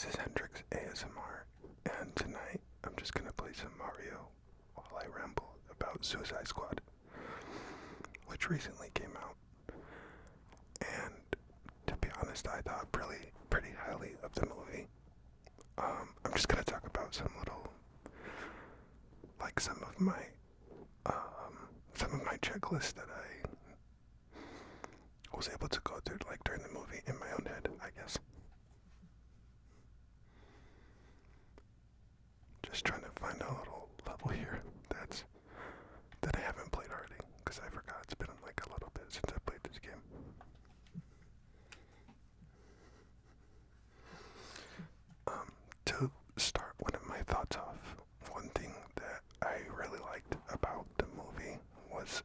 This is Hendrix ASMR, and tonight I'm just gonna play some Mario while I ramble about Suicide Squad, which recently came out. And to be honest, I thought pretty highly of the movie. I'm just gonna talk about some little, like some of my checklists that I was able to go through, like during the movie, in my own head, I guess. Just trying to find a little level here that I haven't played already, because I forgot it's been like a little bit since I played this game. To start one of my thoughts off, one thing that I really liked about the movie was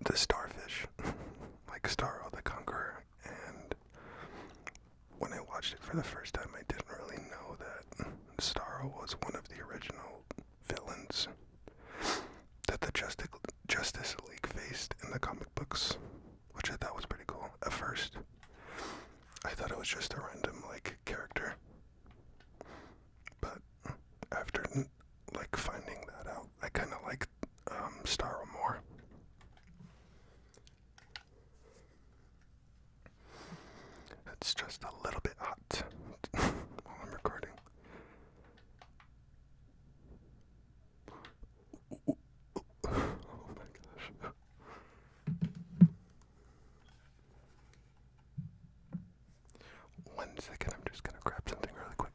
the starfish, like Starro the Conqueror, and when I watched it for the first time, I didn't really know that Starro was one of the original villains that the Justice League faced in the comic books, which I thought was pretty cool. At first, I thought it was just a random, like, character, but after, like, finding that out, I kind of liked Starro more. It's just a little bit hot while I'm recording. Oh my gosh. One second, I'm just gonna grab something really quick.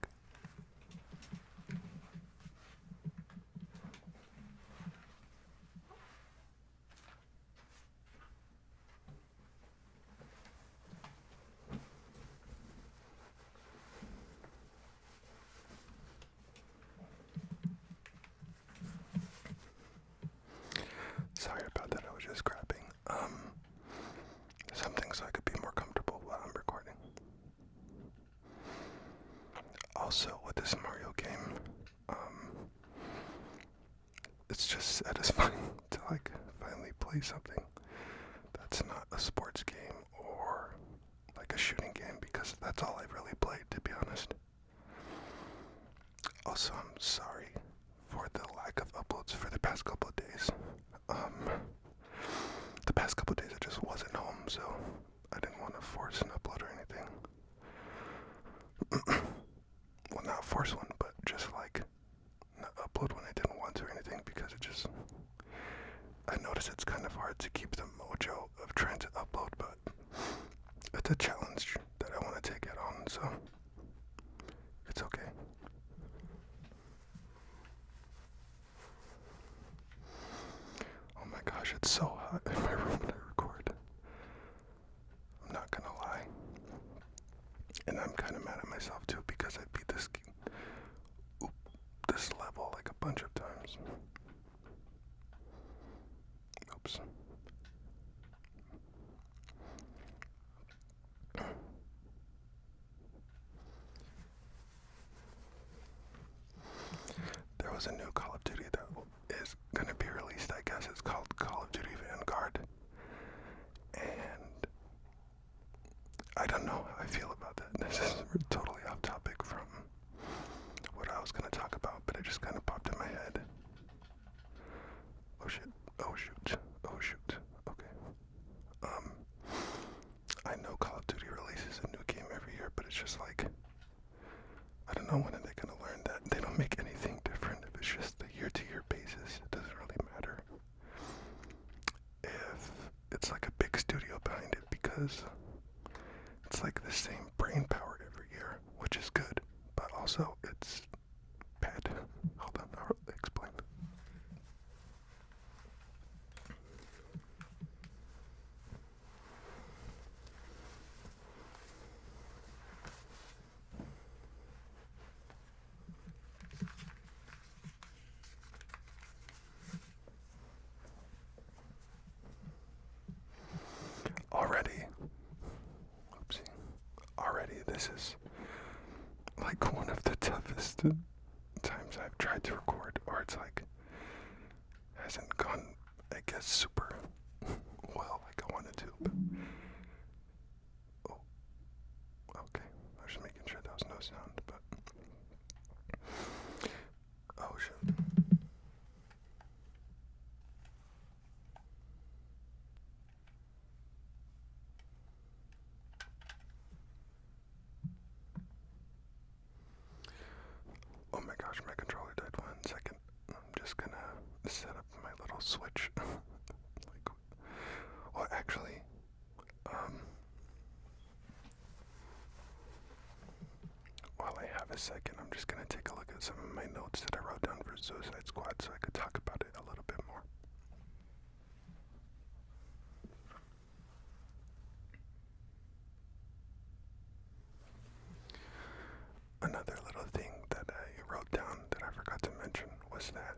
Sorry about that, I was just grabbing something so I could be more comfortable while I'm recording. Also, with this Mario game, it's just satisfying to like finally play something that's not a sports game or like a shooting game, because that's all I've really played, to be honest. Also, I'm sorry for the lack of uploads for the past couple of days. The past couple of days I just wasn't home, so I didn't want to force an upload or anything. Well, not force one, but just like not upload when I didn't want to or anything, because I notice it's kind of hard to keep the mojo of trying to upload, but it's a challenge that I want to take it on, so it's okay. Oh my gosh, it's so hot in my room when I record. I'm not gonna lie. And I'm kind of mad at myself too, because I beat this level like a bunch of times. Oops. There was a new Call of Duty that is gonna be released, I guess. It's called Call of Duty Vanguard. And I don't know how I feel about that. This is totally off topic from what I was gonna talk about, but it just kind of popped in my head. Oh shit. Oh shoot. Oh shoot. Okay. I know Call of Duty releases a new game every year, but it's just like, I don't know, when are they gonna learn that they don't make anything different if it's just the year-to-year basis? It doesn't really matter if it's like a big studio behind it, because it's like the same brain power every year, which is good, but also it's bad. Hold on, I'll explain. Already this is like one of the toughest times I've tried to record, or it's like hasn't gone, I guess, super well like I wanted to, but oh, okay, I was just making sure that sound, but oh shit. Oh my gosh, my controller died. 1 second. I'm just gonna set up my little switch. Like, well, actually, while I have a second, I'm just gonna take a look at some of my notes that I wrote down for Suicide Squad so I could talk about it a little bit more. Another little thing that I wrote down that I forgot to mention was that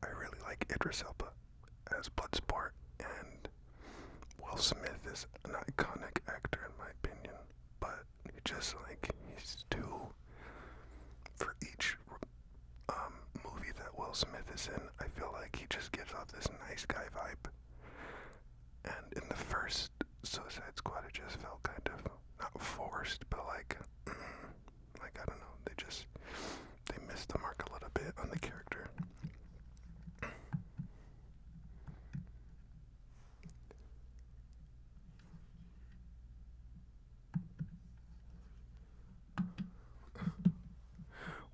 I really like Idris Elba as Bloodsport, and Will Smith is an iconic actor in my opinion, but he just he's too, for each movie that Will Smith is in, I feel like he just gives off this nice guy vibe. And in the first Suicide Squad, it just felt kind of not forced, but like I don't know, they missed the mark a little bit on the character.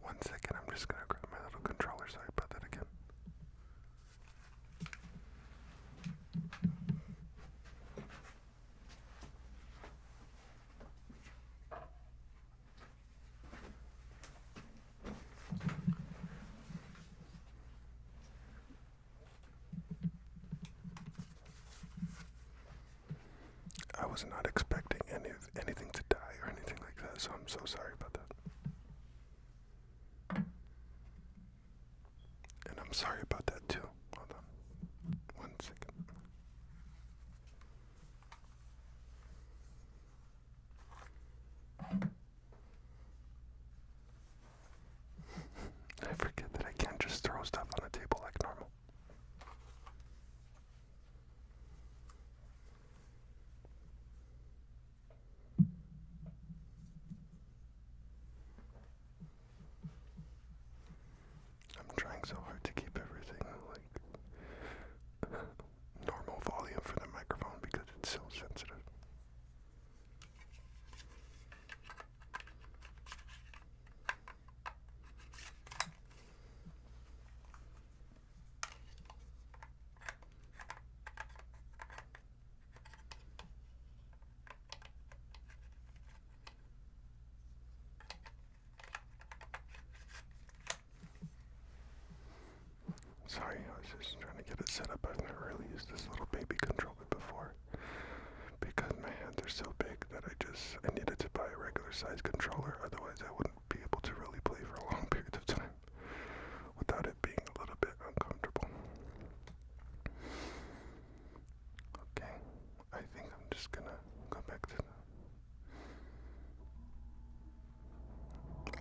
One second, I'm just gonna grab my little controller. Sorry about that again. I was not expecting anything to die or anything like that, so I'm so sorry about that. And I'm sorry about that too. Hold on. 1 second. I forget that I can't just throw stuff on a table like normal. I'm trying so hard to keep everything like normal volume for the microphone because it's so sensitive. Sorry, I was just trying to get it set up. I've never really used this little baby controller before because my hands are so big that I needed to buy a regular size controller, otherwise I wouldn't be able to really play for a long period of time without it being a little bit uncomfortable. Okay, I think I'm just gonna go back to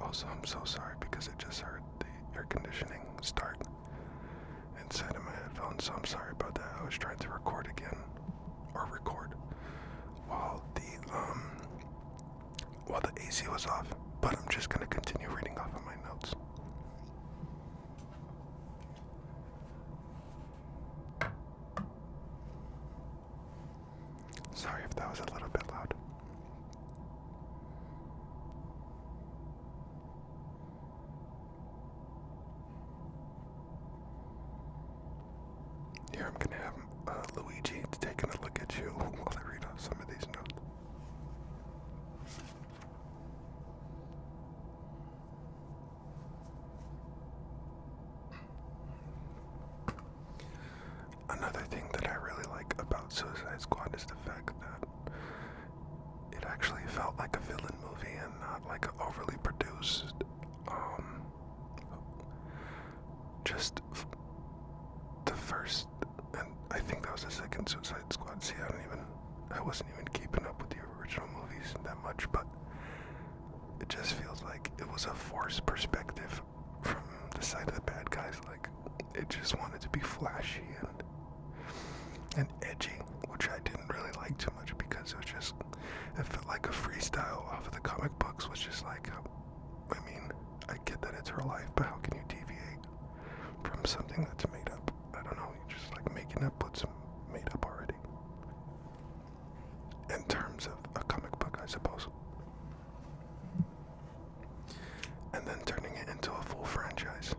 Also, I'm so sorry because I just heard the air conditioning start inside of my headphones, so I'm sorry about that. I was trying to record again, or record, while the AC was off, but I'm just gonna continue reading off of my notes. Sorry if that was a little bit loud. Here, I'm gonna have Luigi taking a look at you while I read off some of these notes. Another thing that I really like about Suicide Squad is the fact that it actually felt like a villain movie and not like an overly produced, just the first, and I think that was the second Suicide Squad. See, I wasn't even keeping up with the original movies that much, but it just feels like it was a forced perspective from the side of the bad guys. Like, it just wanted to be flashy and edgy, which I didn't really like too much because it felt like a freestyle off of the comic books, was just like, I mean, I get that it's real life, but how can you deviate from something that's made up? I don't know, you're just like making up what's made up already. In terms of a comic book, I suppose. And then turning it into a full franchise.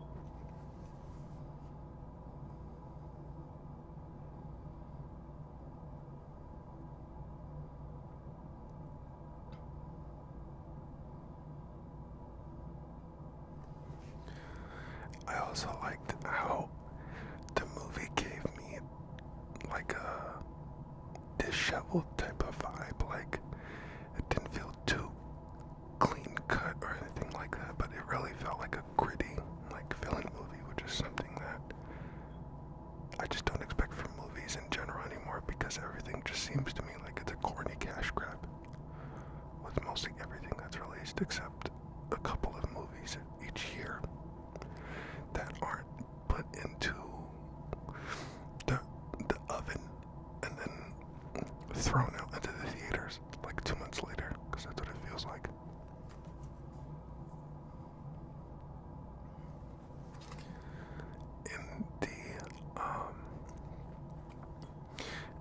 I also liked how the movie gave me like a disheveled type of vibe. Like, it didn't feel too clean cut or anything like that, but it really felt like a gritty, like, villain movie, which is something that I just don't expect from movies in general anymore, because everything just seems to me like it's a corny cash grab with mostly everything that's released, except a couple of movies each year that aren't put into the oven and then thrown out into the theaters like 2 months later, because that's what it feels like.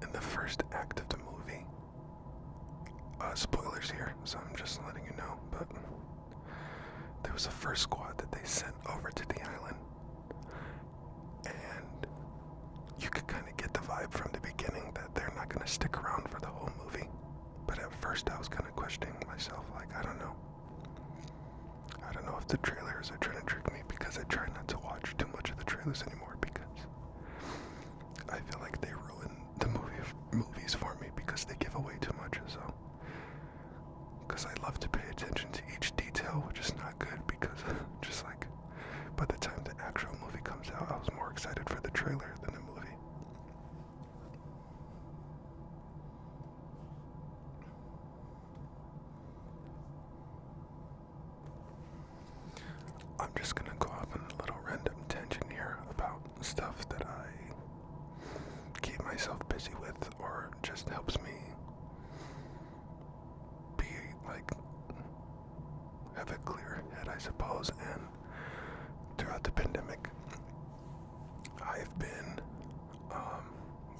In the first act of the movie, spoilers here, so I'm just letting you know, but there was a first squad that they sent over to the island, and you could kind of get the vibe from the beginning that they're not going to stick around for the whole movie. But at first I was kind of questioning myself, like, I don't know if the trailers are trying to trick me, because I try not to watch too much of the trailers anymore, because I feel like they ruin the movies for me because they give away too much. So, because I love to pay attention to each detail, which is not good, because just like by the time the actual movie comes out, I was more excited for the trailer than the movie. I'm just gonna go off on a little random tangent here about stuff that I keep myself busy with, or just helps me be like, have a clear head, I suppose. And throughout the pandemic, I've been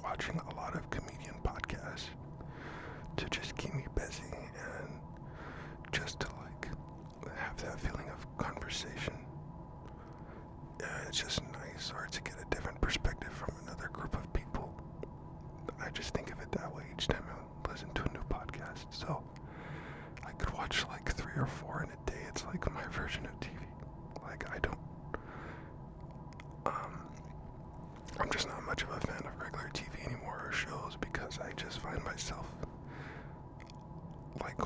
watching a lot of comedian podcasts to just keep me busy and just to like have that feeling of conversation. It's just nice, or to get a different perspective from another group of people. I just think of it that way each time I listen to a new podcast. So I could watch like 3 or 4 in a day. It's like my version of TV. Like, I'm just not much of a fan of regular TV anymore, or shows, because I just find myself like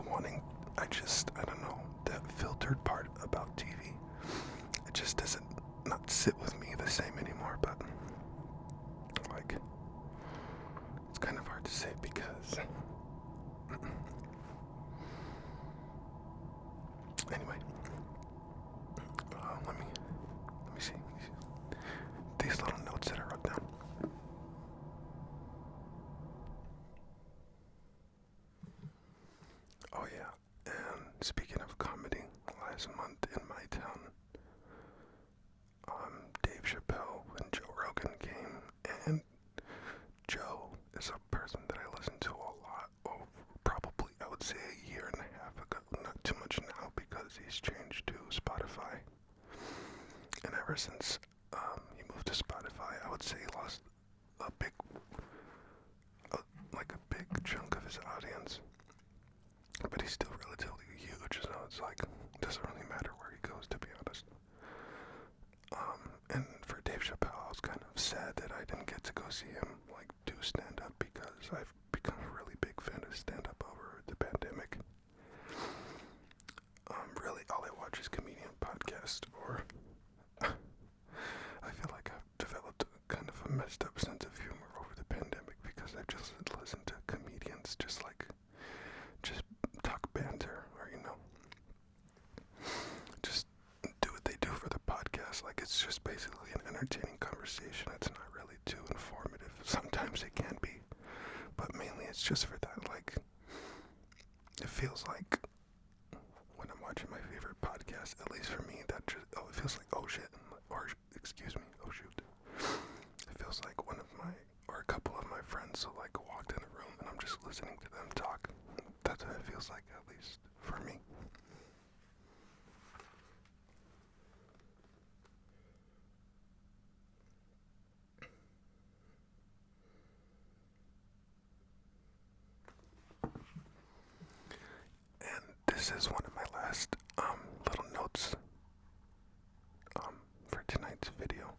I don't know, that filtered part about TV. It just doesn't not sit with me the same anymore, but like, it's kind of hard to say, because anyway, let me see these little notes that I wrote down. Oh yeah, and speaking of comedy, last month in my town, Dave Chappelle and Joe Rogan came, and Joe is a person that I listen to a lot, probably I would say a year and a half ago, not too much now because he's changed to Spotify, and ever since he moved to Spotify, I would say he lost a big chunk of his audience, but he's still relatively huge, so it's like, it doesn't really matter where he goes, to be honest. And for Dave Chappelle, I was kind of sad that I didn't get to go see him like do stand-up, because I've become a really big fan of stand-up over the pandemic. Really, all I watch is comedian podcast, or I feel like I've developed kind of a messed up sense of humor over the pandemic, because I've just listened to comedians just talk banter, or just do what they do for the podcast. Like, it's just basically an entertaining conversation. It's not really too informative. Sometimes it can be, but mainly it's just for that, like, it feels like when I'm watching watching my favorite podcast, at least for me, that just, it feels like, oh shit, or, excuse me, oh shoot. It feels like one of my, or a couple of my friends, so like walked in the room and I'm just listening to them talk. That's what it feels like, at least for me. And this is one of my last little notes for tonight's video.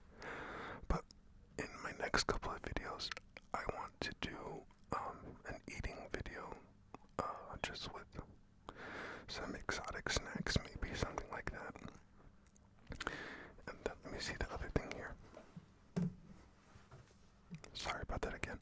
But in my next couple of videos, I want to do an eating video, just with some exotic snacks, maybe something like that. And then let me see the other thing here. Sorry about that again.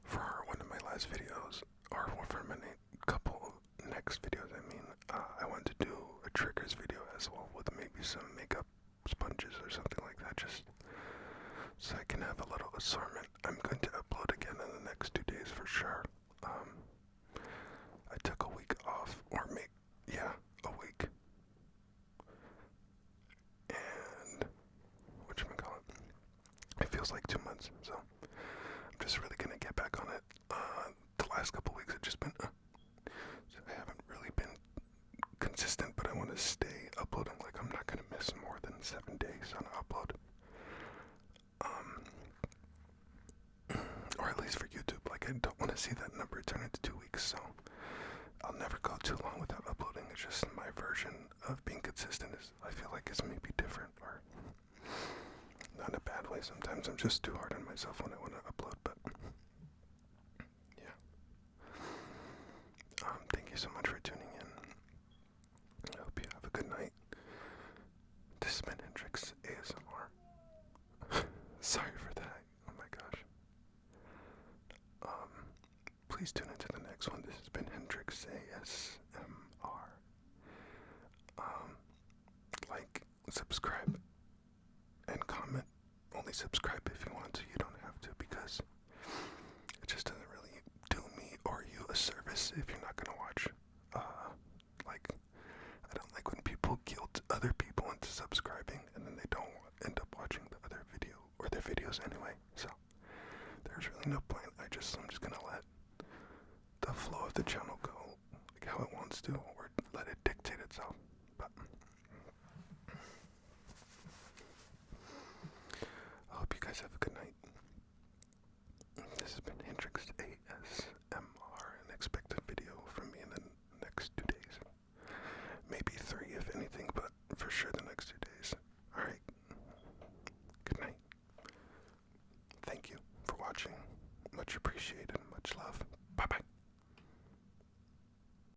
For one of my last videos, or for my couple next videos, I want to do a triggers video as well with maybe some makeup sponges or something like that, just so I can have a little assortment. I'm going to upload again in the next 2 days for sure. I took a week off, or a week. And whatchamacallit, it feels like 2 months, so I'm just really gonna get back on it. The last couple weeks have just been, I haven't really been consistent, but I want to stay uploading. Like, I'm not gonna miss more than 7 days on upload. Or at least for YouTube. Like, I don't want to see that number turn into 2 weeks, so I'll never go too long without uploading. It's just my version of being consistent is, I feel like, is maybe different, or not in a bad way. Sometimes I'm just too hard on myself when I want to upload, but yeah. Thank you so much for tuning in. I hope you have a good night. This has been Hendrix ASMR. Sorry for that. Oh my gosh. Please tune into the next one. This has been Hendrix ASMR. Like, subscribe, and comment. Only subscribe if you want to. You don't have to, because it just doesn't really do me or you a service if you're not gonna watch. Like, I don't like when people guilt other people into subscribing and then they don't end up watching the other video or their videos anyway. So there's really no point. I'm just gonna let the flow of the channel go like how it wants to, or let it dictate itself. But I hope you guys have a good night. This has been Hendrix ASMR, and expect a video from me in the next 2 days. Maybe 3 if anything, but for sure the next 2 days. Alright. Good night. Thank you for watching. Much appreciated.